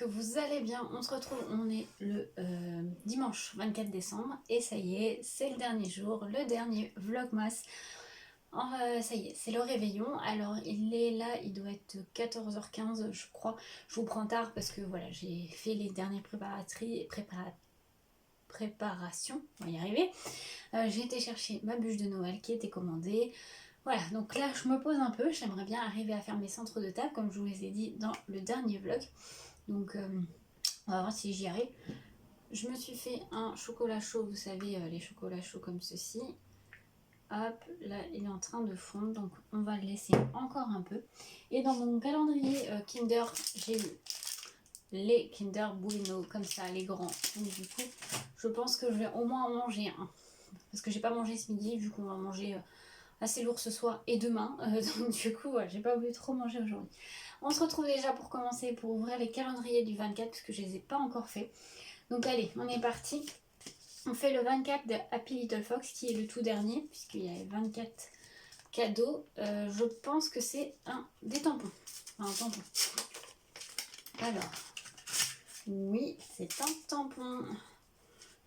que vous allez bien. On se retrouve, on est le dimanche 24 décembre et ça y est, c'est le dernier jour, le dernier Vlogmas. Ça y est, c'est le réveillon. Alors il est là, il doit être 14h15 je crois. Je vous prends tard parce que voilà, j'ai fait les dernières préparations, on va y arriver. J'ai été chercher ma bûche de Noël qui était commandée. Voilà, donc là je me pose un peu, j'aimerais bien arriver à faire mes centres de table comme je vous les ai dit dans le dernier vlog. Donc on va voir si j'y arrive. Je me suis fait un chocolat chaud, vous savez, les chocolats chauds comme ceci. Hop, là il est en train de fondre, donc on va le laisser encore un peu. Et dans mon calendrier Kinder, j'ai eu les Kinder Bueno comme ça, les grands. Donc du coup, je pense que je vais au moins en manger un. Parce que j'ai pas mangé ce midi, vu qu'on va manger assez lourd ce soir et demain. Donc du coup, ouais, j'ai pas voulu trop manger aujourd'hui. On se retrouve déjà pour commencer, pour ouvrir les calendriers du 24, parce que je les ai pas encore fait. Donc allez, on est parti. On fait le 24 de Happy Little Fox, qui est le tout dernier, puisqu'il y a 24 cadeaux. Je pense que c'est des tampons. Enfin, un tampon. Alors, oui, c'est un tampon.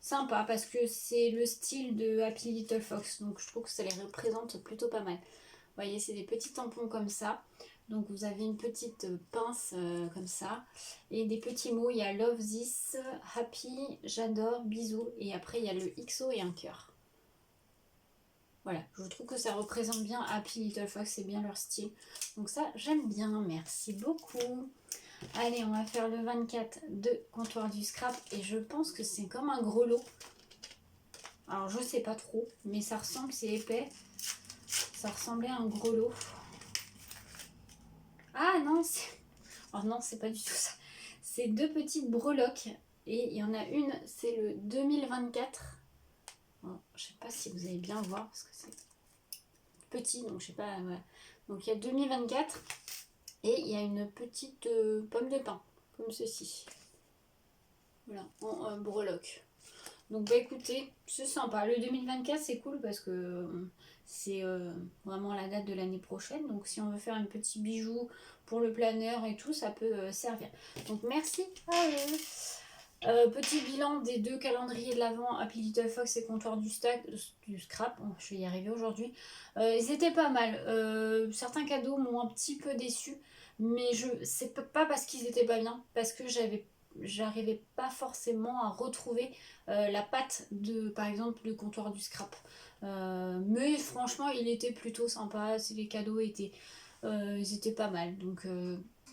Sympa, parce que c'est le style de Happy Little Fox, donc je trouve que ça les représente plutôt pas mal. Vous voyez, c'est des petits tampons comme ça. Donc vous avez une petite pince comme ça. Et des petits mots, il y a Love This, Happy, J'adore, Bisous. Et après il y a le XO et un cœur. Voilà, je trouve que ça représente bien Happy Little Fox, c'est bien leur style. Donc ça, j'aime bien, merci beaucoup. Allez, on va faire le 24 de Comptoir du Scrap. Et je pense que c'est comme un gros lot. Alors je sais pas trop, mais ça ressemble, c'est épais. Ça ressemblait à un gros lot. Ah non, oh non, c'est pas du tout ça. C'est deux petites breloques. Et il y en a une, c'est le 2024. Bon, je sais pas si vous allez bien voir, parce que c'est petit, donc je sais pas. Voilà. Donc il y a 2024. Et il y a une petite pomme de pin, comme ceci. Voilà, en breloque. Donc bah écoutez, c'est sympa. Le 2024 c'est cool parce que c'est vraiment la date de l'année prochaine. Donc si on veut faire un petit bijou pour le planeur et tout, ça peut servir. Donc merci à eux. Petit bilan des deux calendriers de l'Avent, Happy Little Fox et Comptoir du Scrap. Bon, je vais y arriver aujourd'hui. Ils étaient pas mal. Certains cadeaux m'ont un petit peu déçu, mais c'est pas parce qu'ils étaient pas bien, parce que j'arrivais pas forcément à retrouver la patte de, par exemple, le Comptoir du Scrap. Mais franchement, il était plutôt sympa. Les cadeaux ils étaient pas mal. Donc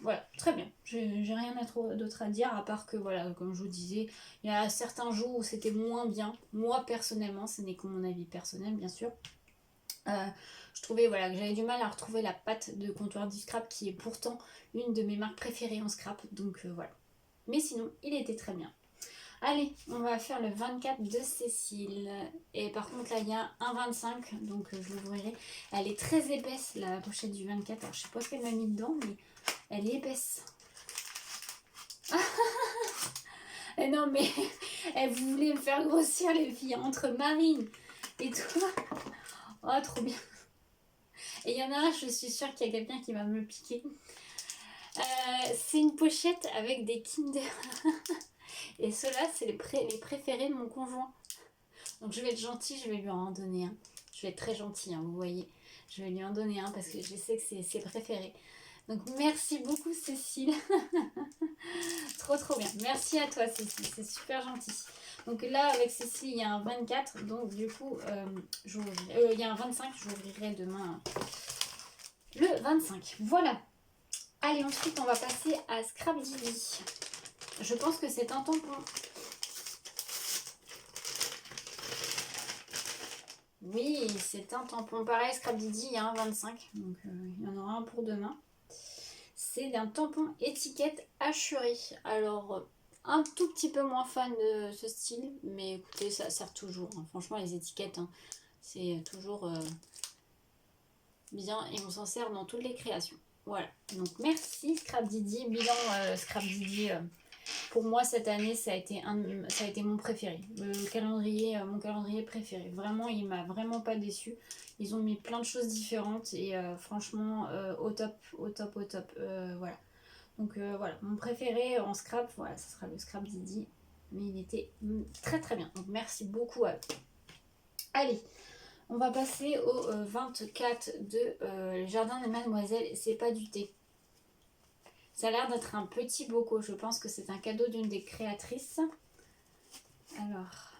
voilà, très bien. J'ai rien d'autre à dire, à part que, voilà, comme je vous disais, il y a certains jours où c'était moins bien. Moi, personnellement, ce n'est que mon avis personnel, bien sûr. Je trouvais voilà, que j'avais du mal à retrouver la pâte de Comptoir du Scrap, qui est pourtant une de mes marques préférées en scrap. Donc voilà. Mais sinon, il était très bien. Allez, on va faire le 24 de Cécile. Et par contre, là, il y a un 25, donc je l'ouvrirai. Elle est très épaisse, la pochette du 24. Alors, je sais pas ce qu'elle m'a mis dedans, mais elle est épaisse. Et non, mais vous voulez me faire grossir, les filles, entre Marine et toi. Oh, trop bien. Et il y en a un, je suis sûre qu'il y a quelqu'un qui va me le piquer. C'est une pochette avec des Kinder. Et ceux-là, c'est les préférés de mon conjoint. Donc je vais être gentille, je vais lui en donner un. Je vais être très gentille, hein, vous voyez. Je vais lui en donner un parce que je sais que c'est ses préférés. Donc merci beaucoup Cécile. Trop bien. Merci à toi Cécile, c'est super gentil. Donc là avec Cécile il y a un 24, donc du coup il y a un 25, j'ouvrirai demain le 25. Voilà. Allez, ensuite on va passer à Scrap Didi. Je pense que c'est un tampon. Oui, c'est un tampon. Pareil, Scrap Didi, il y a un 25. Donc il y en aura un pour demain. C'est un tampon étiquette hachuré. Alors, un tout petit peu moins fan de ce style. Mais écoutez, ça sert toujours. Hein. Franchement, les étiquettes, hein, c'est toujours bien. Et on s'en sert dans toutes les créations. Voilà. Donc, merci Scrap Didi. Bilan Scrap Didi. Pour moi, cette année, ça a été mon préféré. Mon calendrier préféré. Vraiment, il m'a vraiment pas déçu. Ils ont mis plein de choses différentes et franchement, au top. Voilà. Donc voilà, mon préféré en scrap, voilà, ce sera le scrap Didi. Mais il était très très bien. Donc merci beaucoup à eux. Allez, on va passer au 24 de Jardin des Mademoiselles. C'est pas du thé. Ça a l'air d'être un petit bocaux. Je pense que c'est un cadeau d'une des créatrices. Alors,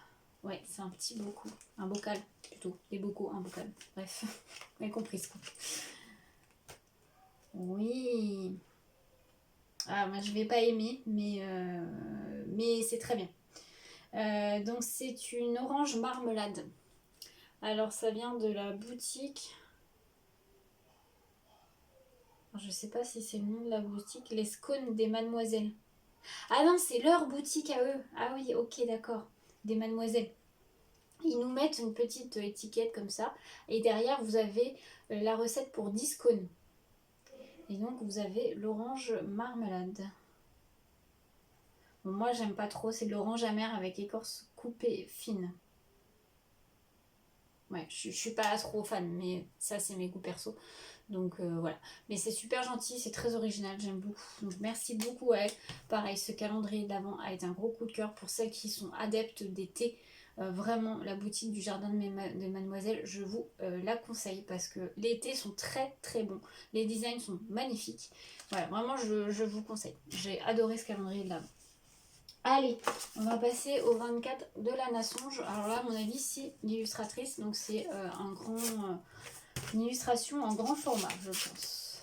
ouais, c'est un petit bocaux. Un bocal, plutôt. Des bocaux, un bocal. Bref, vous avez compris ce coup. Oui. Ah, moi je vais pas aimer, mais c'est très bien. Donc c'est une orange marmelade. Alors ça vient de la boutique. Je sais pas si c'est le nom de la boutique. Les scones des Mademoiselles. Ah non, c'est leur boutique à eux. Ah oui, ok, d'accord. Des Mademoiselles. Ils nous mettent une petite étiquette comme ça. Et derrière, vous avez la recette pour 10 scones. Et donc, vous avez l'orange marmelade. Bon, moi, j'aime pas trop. C'est de l'orange amère avec écorce coupée fine. Ouais, je suis pas trop fan, mais ça, c'est mes goûts perso. Donc voilà. Mais c'est super gentil, c'est très original, j'aime beaucoup. Donc merci beaucoup à elle. Pareil, ce calendrier d'avant a été un gros coup de cœur pour celles qui sont adeptes des thés. Vraiment, la boutique du Jardin de Mademoiselle, je vous la conseille parce que les thés sont très très bons. Les designs sont magnifiques. Voilà, vraiment, je vous conseille. J'ai adoré ce calendrier de l'avant. Allez, on va passer au 24 de la Nassonge. Alors là, à mon avis, c'est l'illustratrice. Donc c'est une illustration en grand format, je pense.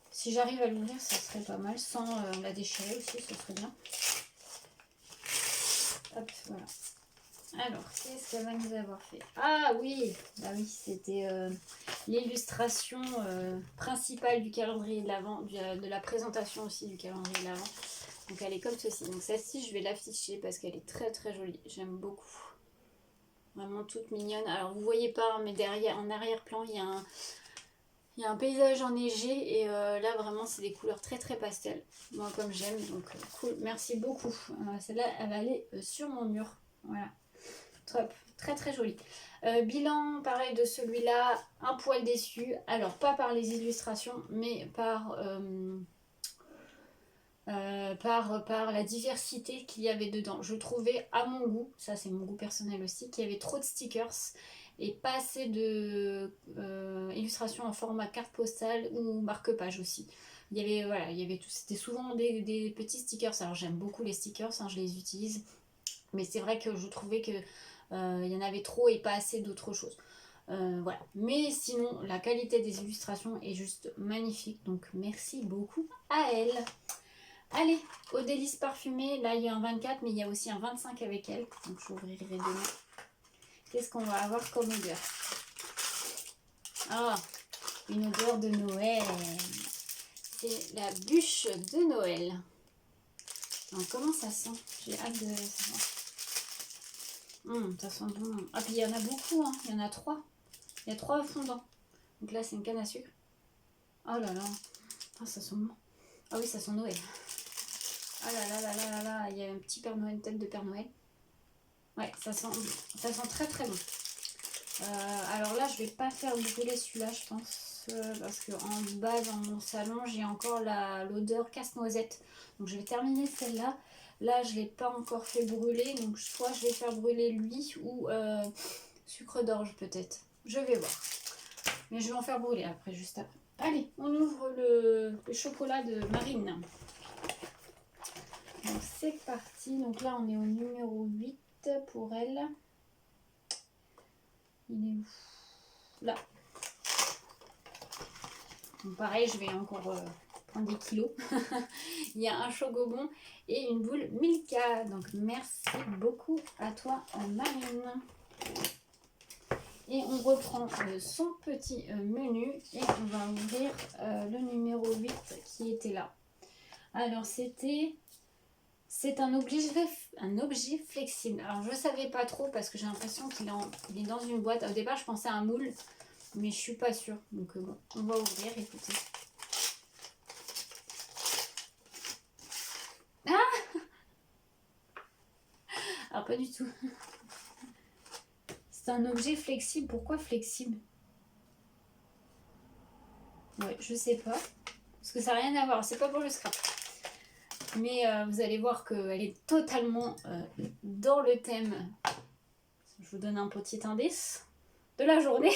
Si j'arrive à l'ouvrir, ça serait pas mal. Sans la déchirer aussi, ce serait bien. Hop, voilà. Alors, qu'est-ce qu'elle va nous avoir fait? Ah oui, bah oui, c'était l'illustration principale du calendrier de l'Avent, de la présentation aussi du calendrier de l'Avent. Donc elle est comme ceci. Donc celle-ci, je vais l'afficher parce qu'elle est très très jolie. J'aime beaucoup. Vraiment toute mignonne. Alors vous voyez pas, mais derrière, en arrière-plan, il y a un paysage enneigé. Et là, vraiment, c'est des couleurs très très pastel. Moi, comme j'aime. Donc cool. Merci beaucoup. Celle-là, elle va aller sur mon mur. Voilà. Top. Très très jolie. Bilan, pareil de celui-là. Un poil déçu. Alors, pas par les illustrations, mais par la diversité qu'il y avait dedans. Je trouvais à mon goût, ça c'est mon goût personnel aussi, qu'il y avait trop de stickers et pas assez de illustrations en format carte postale ou marque-page aussi. Il y avait tout, c'était souvent des petits stickers. Alors j'aime beaucoup les stickers, hein, je les utilise, mais c'est vrai que je trouvais que il y en avait trop et pas assez d'autres choses. Voilà. Mais sinon, la qualité des illustrations est juste magnifique, donc merci beaucoup à elle. Allez, au délice parfumé, là il y a un 24 mais il y a aussi un 25 avec elle. Donc j'ouvrirai demain. Qu'est-ce qu'on va avoir comme odeur? Ah, une odeur de Noël. C'est la bûche de Noël. Alors, comment ça sent? J'ai hâte de savoir. Ça sent bon. Ah puis il y en a beaucoup, hein. Il y en a 3. Il y a 3 fondants. Donc là c'est une canne à sucre. Oh là là. Ah, ça sent bon. Ah oui, ça sent Noël. Ah là là là là là là. Il y a un petit Père Noël, une tête de Père Noël. Ouais, ça sent très très bon. Alors là, je vais pas faire brûler celui-là, je pense, parce qu'en bas dans mon salon, j'ai encore l'odeur casse-noisette. Donc je vais terminer celle-là. Là, je l'ai pas encore fait brûler, donc soit je vais faire brûler lui ou sucre d'orge peut-être. Je vais voir. Mais je vais en faire brûler après, juste après. Allez, on ouvre le chocolat de Marine. Donc c'est parti. Donc là, on est au numéro 8 pour elle. Il est où? Là. Donc pareil, je vais encore prendre des kilos. Il y a un chocobon et une boule Milka. Donc merci beaucoup à toi, Marine. Et on reprend son petit menu et on va ouvrir le numéro 8 qui était là. Alors c'est un objet flexible. Alors je ne savais pas trop parce que j'ai l'impression qu'il est dans une boîte. Au départ je pensais à un moule, mais je suis pas sûre. Donc bon, on va ouvrir, écoutez. Ah, alors pas du tout. C'est un objet flexible. Pourquoi flexible? Ouais, je sais pas. parce que ça n'a rien à voir, c'est pas pour le scrap. Mais vous allez voir qu'elle est totalement dans le thème. Je vous donne un petit indice de la journée.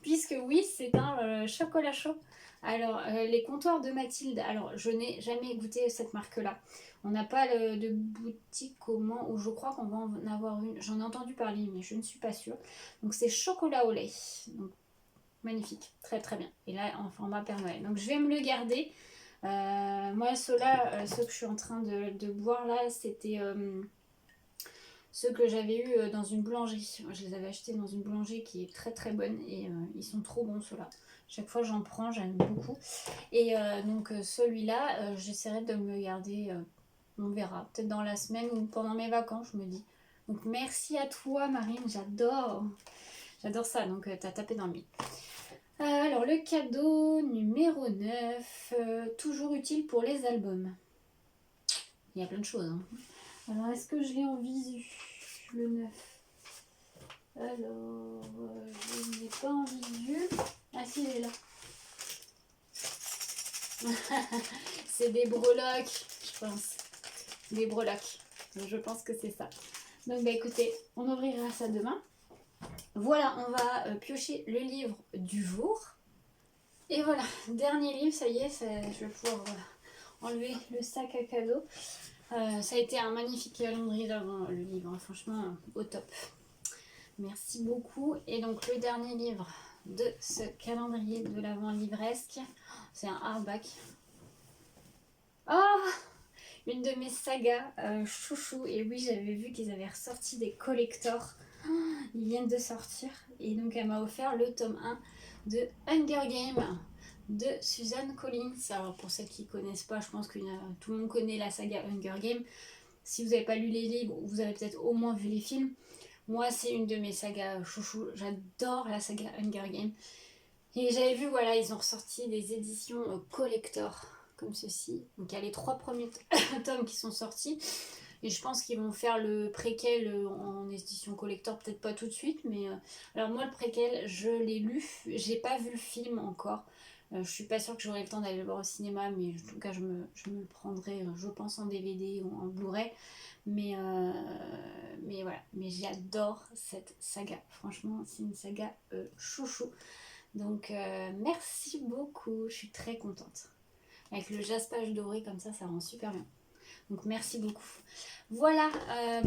Puisque oui, c'est un chocolat chaud. Alors, les comptoirs de Mathilde. Alors, je n'ai jamais goûté cette marque-là. On n'a pas de boutique au Mans, où je crois qu'on va en avoir une. J'en ai entendu parler, mais je ne suis pas sûre. Donc, c'est chocolat au lait. Donc, magnifique. Très, très bien. Et là, en format Père Noël. Donc, je vais me le garder. Moi, ceux-là, ceux que je suis en train de boire là, c'était ceux que j'avais eu dans une boulangerie. Je les avais achetés dans une boulangerie qui est très très bonne et ils sont trop bons ceux-là. Chaque fois j'en prends, j'aime beaucoup. Et donc celui-là, j'essaierai de me le garder, on verra, peut-être dans la semaine ou pendant mes vacances, je me dis. Donc merci à toi Marine, j'adore ça, donc t'as tapé dans le mille. Alors le cadeau numéro 9, toujours utile pour les albums. Il y a plein de choses. Hein. Alors est-ce que je l'ai en visu, le 9? Alors, je ne l'ai pas en visu. Ah si, il est là. C'est des breloques, je pense. Des breloques. Donc, je pense que c'est ça. Donc bah écoutez, on ouvrira ça demain. Voilà, on va piocher le livre du jour. Et voilà, dernier livre, ça y est, je vais pouvoir enlever le sac à cadeau. Ça a été un magnifique calendrier d'avant, le livre, hein, franchement, au top. Merci beaucoup. Et donc le dernier livre de ce calendrier de l'avant livresque, c'est un hardback. Oh, une de mes sagas chouchou. Et oui, j'avais vu qu'ils avaient ressorti des collectors. Ils viennent de sortir. Et donc elle m'a offert le tome 1 de Hunger Games de Suzanne Collins. Alors pour celles qui ne connaissent pas, je pense que tout le monde connaît la saga Hunger Games. Si vous n'avez pas lu les livres, vous avez peut-être au moins vu les films. Moi, c'est une de mes sagas chouchou. J'adore la saga Hunger Games. Et j'avais vu, voilà, ils ont ressorti des éditions collector, comme ceci. Donc, il y a les 3 premiers tomes qui sont sortis. Et je pense qu'ils vont faire le préquel en édition collector, peut-être pas tout de suite. Mais alors moi, le préquel, je l'ai lu. J'ai pas vu le film encore. Je suis pas sûre que j'aurai le temps d'aller le voir au cinéma. Mais en tout cas, je me le prendrai, je pense, en DVD ou en Blu-ray. Mais voilà, mais j'adore cette saga, franchement c'est une saga chouchou, donc merci beaucoup, je suis très contente, avec le jaspage doré comme ça rend super bien, donc merci beaucoup. Voilà,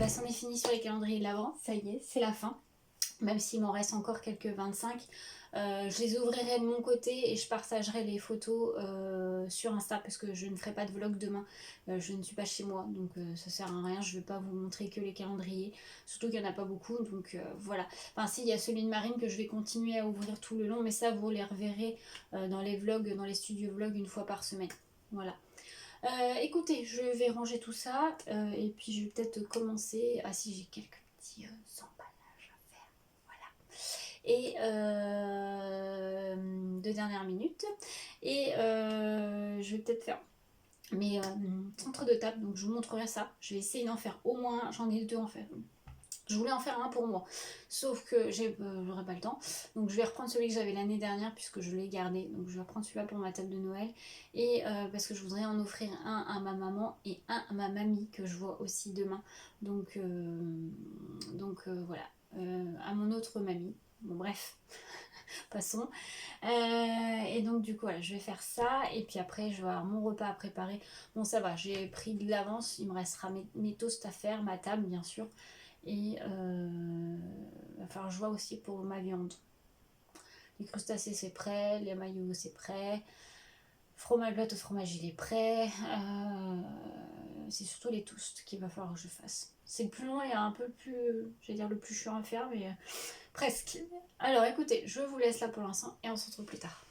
c'en est fini sur les calendriers de l'avant, ça y est, c'est la fin, même s'il m'en reste encore quelques 25. Je les ouvrirai de mon côté et je partagerai les photos sur Insta parce que je ne ferai pas de vlog demain. Je ne suis pas chez moi, donc ça sert à rien. Je ne vais pas vous montrer que les calendriers, surtout qu'il n'y en a pas beaucoup. Donc voilà. Enfin si, il y a celui de Marine que je vais continuer à ouvrir tout le long, mais ça vous les reverrez dans les vlogs, dans les studios vlogs une fois par semaine. Voilà. Écoutez, je vais ranger tout ça et puis je vais peut-être commencer. Ah si, j'ai quelques petits emballages à faire. Voilà. Et de dernière minute. Et je vais peut-être faire mes centres de table. Donc je vous montrerai ça. Je vais essayer d'en faire au moins. J'en ai 2 en fait. Je voulais en faire un pour moi, sauf que j'aurais pas le temps. Donc je vais reprendre celui que j'avais l'année dernière puisque je l'ai gardé. Donc je vais reprendre celui-là pour ma table de Noël. Et parce que je voudrais en offrir un à ma maman et un à ma mamie que je vois aussi demain. Donc voilà, à mon autre mamie. Bon bref, passons. Et donc du coup voilà, je vais faire ça. Et puis après je vais avoir mon repas à préparer. Bon ça va, j'ai pris de l'avance. Il me restera mes toasts à faire, ma table bien sûr. Et va falloir que je vois aussi pour ma viande. Les crustacés c'est prêt, les maillots c'est prêt, fromage plat au fromage il est prêt. C'est surtout les toasts qu'il va falloir que je fasse. C'est le plus long et un peu plus, j'allais dire le plus chiant à faire, mais presque. Alors écoutez, je vous laisse là pour l'instant et on se retrouve plus tard.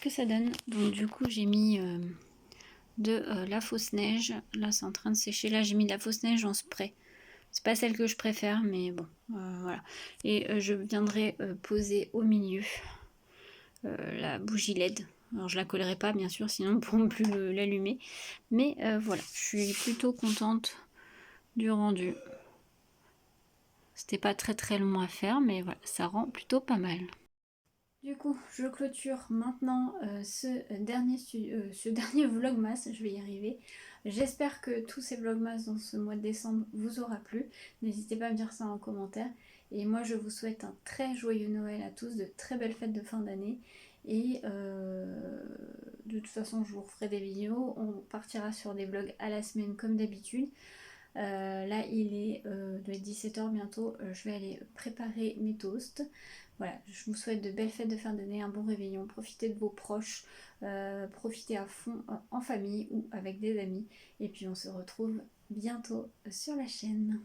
que ça donne. Donc du coup j'ai mis de la fausse neige. Là c'est en train de sécher. Là j'ai mis de la fausse neige en spray. C'est pas celle que je préfère, mais bon, voilà. Et je viendrai poser au milieu la bougie LED. Alors je la collerai pas bien sûr, sinon on ne pourront plus l'allumer. Mais voilà, je suis plutôt contente du rendu. C'était pas très long à faire, mais voilà, ça rend plutôt pas mal. Du coup, je clôture maintenant ce dernier vlogmas, je vais y arriver. J'espère que tous ces vlogmas dans ce mois de décembre vous aura plu. N'hésitez pas à me dire ça en commentaire. Et moi, je vous souhaite un très joyeux Noël à tous, de très belles fêtes de fin d'année. Et de toute façon, je vous referai des vidéos. On partira sur des vlogs à la semaine comme d'habitude. Là il est doit être 17 h bientôt, je vais aller préparer mes toasts. Voilà, je vous souhaite de belles fêtes de fin d'année, un bon réveillon, profitez de vos proches, profitez à fond en famille ou avec des amis, et puis on se retrouve bientôt sur la chaîne.